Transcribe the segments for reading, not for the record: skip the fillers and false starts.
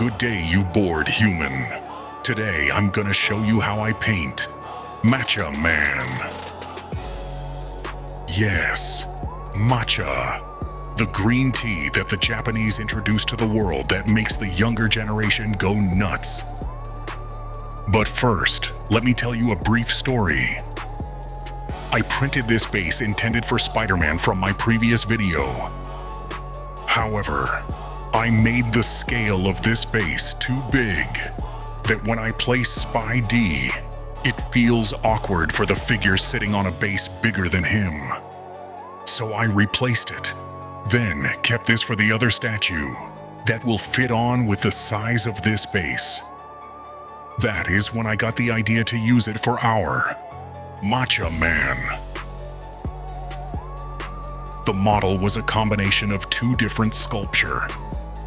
Good day, you bored human. Today, I'm gonna show you how I paint Matcha Man. Yes, matcha. The green tea that the Japanese introduced to the world that makes the younger generation go nuts. But first, let me tell you a brief story. I printed this base intended for Spider-Man from my previous video. However, I made the scale of this base too big that when I place Spy D, it feels awkward for the figure sitting on a base bigger than him. So I replaced it, then kept this for the other statue that will fit on with the size of this base. That is when I got the idea to use it for our Matcha Man. The model was a combination of two different sculpture.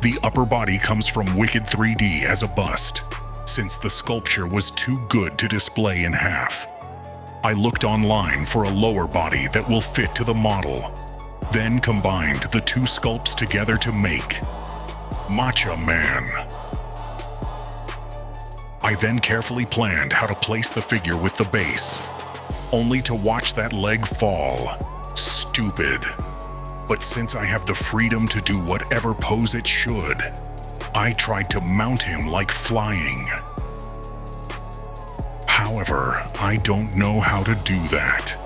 The upper body comes from Wicked 3D as a bust, since the sculpture was too good to display in half. I looked online for a lower body that will fit to the model, then combined the two sculpts together to make Matcha Man. I then carefully planned how to place the figure with the base, only to watch that leg fall. Stupid. But since I have the freedom to do whatever pose it should, I tried to mount him like flying. However, I don't know how to do that,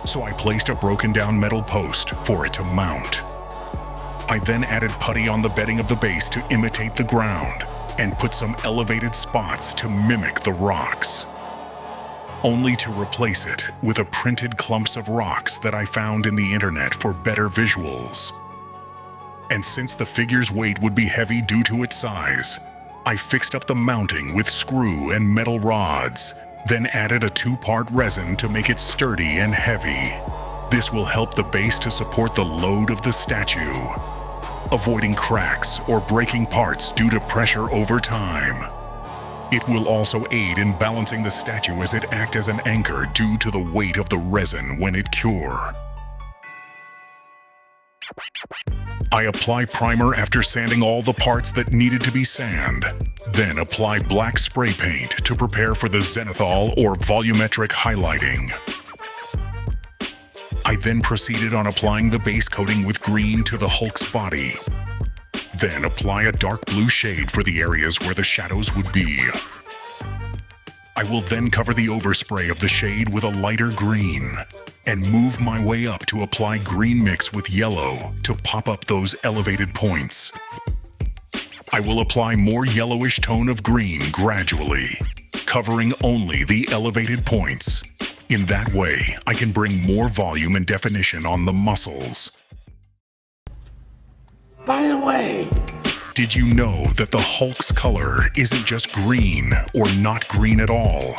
so I placed a broken down metal post for it to mount. I then added putty on the bedding of the base to imitate the ground and put some elevated spots to mimic the rocks, only to replace it with a printed clumps of rocks that I found in the internet for better visuals. And since the figure's weight would be heavy due to its size, I fixed up the mounting with screw and metal rods, then added a 2-part resin to make it sturdy and heavy. This will help the base to support the load of the statue, avoiding cracks or breaking parts due to pressure over time. It will also aid in balancing the statue as it acts as an anchor due to the weight of the resin when it cures. I apply primer after sanding all the parts that needed to be sanded, then apply black spray paint to prepare for the Zenithal or Volumetric highlighting. I then proceeded on applying the base coating with green to the Hulk's body. Then apply a dark blue shade for the areas where the shadows would be. I will then cover the overspray of the shade with a lighter green and move my way up to apply green mix with yellow to pop up those elevated points. I will apply more yellowish tone of green gradually, covering only the elevated points. In that way, I can bring more volume and definition on the muscles. By the way, did you know that the Hulk's color isn't just green or not green at all?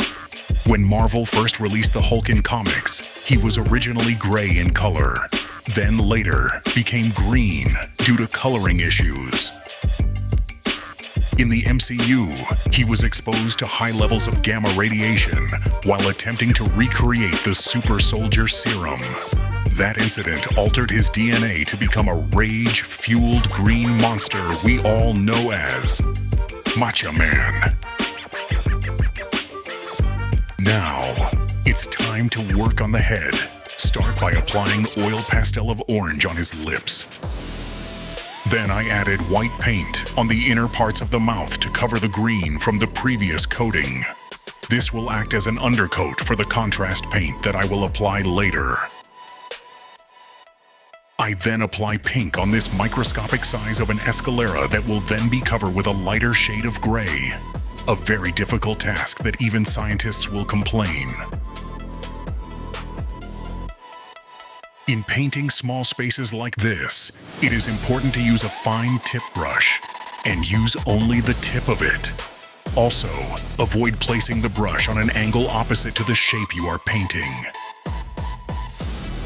When Marvel first released the Hulk in comics, he was originally gray in color, then later became green due to coloring issues. In the MCU, he was exposed to high levels of gamma radiation while attempting to recreate the super soldier serum. That incident altered his DNA to become a rage-fueled green monster we all know as Matcha Man. Now, it's time to work on the head. Start by applying oil pastel of orange on his lips. Then I added white paint on the inner parts of the mouth to cover the green from the previous coating. This will act as an undercoat for the contrast paint that I will apply later. I then apply pink on this microscopic size of an escalera that will then be covered with a lighter shade of gray. A very difficult task that even scientists will complain. In painting small spaces like this, it is important to use a fine tip brush and use only the tip of it. Also, avoid placing the brush on an angle opposite to the shape you are painting.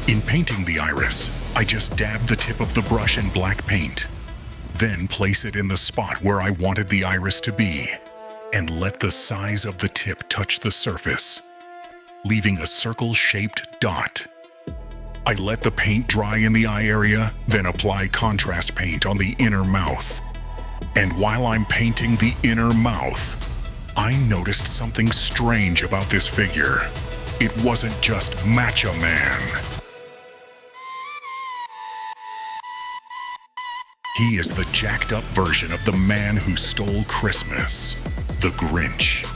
In painting the iris, I just dab the tip of the brush in black paint, then place it in the spot where I wanted the iris to be, and let the size of the tip touch the surface, leaving a circle-shaped dot. I let the paint dry in the eye area, then apply contrast paint on the inner mouth. And while I'm painting the inner mouth, I noticed something strange about this figure. It wasn't just Matcha Man. He is the jacked up version of the man who stole Christmas, the Grinch.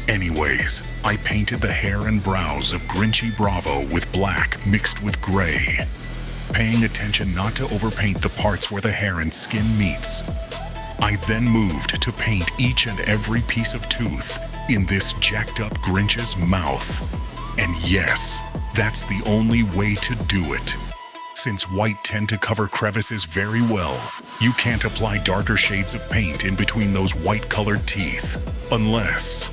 Anyways, I painted the hair and brows of Grinchy Bravo with black mixed with gray, paying attention not to overpaint the parts where the hair and skin meets. I then moved to paint each and every piece of tooth in this jacked up Grinch's mouth. And yes, that's the only way to do it. Since white tend to cover crevices very well, you can't apply darker shades of paint in between those white-colored teeth, unless,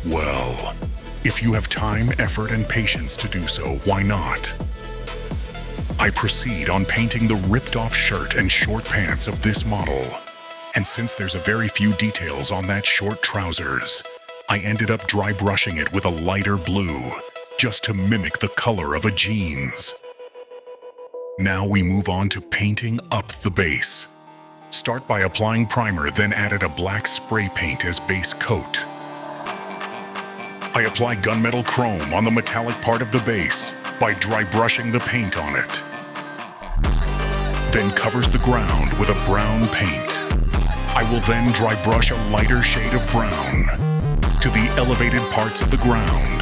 well, if you have time, effort, and patience to do so, why not? I proceed on painting the ripped-off shirt and short pants of this model. And since there's a very few details on that short trousers, I ended up dry brushing it with a lighter blue, just to mimic the color of a jeans. Now we move on to painting up the base. Start by applying primer, then added a black spray paint as base coat. I apply gunmetal chrome on the metallic part of the base by dry brushing the paint on it. Then covers the ground with a brown paint. I will then dry brush a lighter shade of brown to the elevated parts of the ground.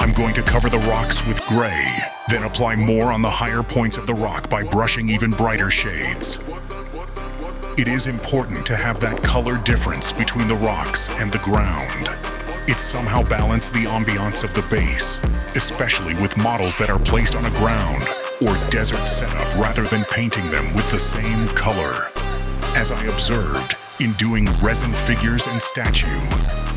I'm going to cover the rocks with gray, then apply more on the higher points of the rock by brushing even brighter shades. It is important to have that color difference between the rocks and the ground. It somehow balances the ambiance of the base, especially with models that are placed on a ground or desert setup rather than painting them with the same color. As I observed in doing resin figures and statue,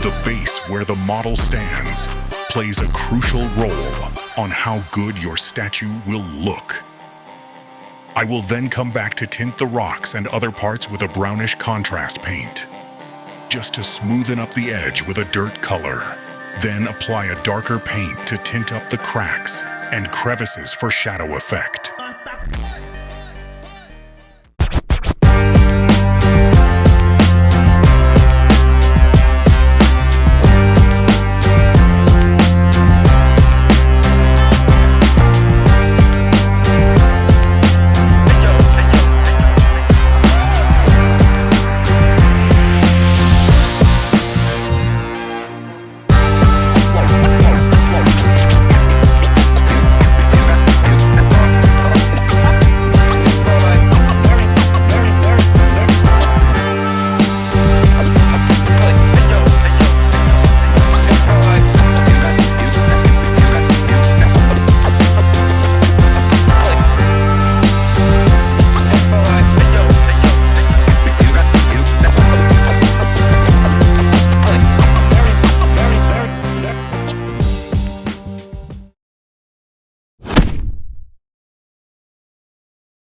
the base where the model stands plays a crucial role on how good your statue will look. I will then come back to tint the rocks and other parts with a brownish contrast paint, just to smoothen up the edge with a dirt color. Then apply a darker paint to tint up the cracks and crevices for shadow effect.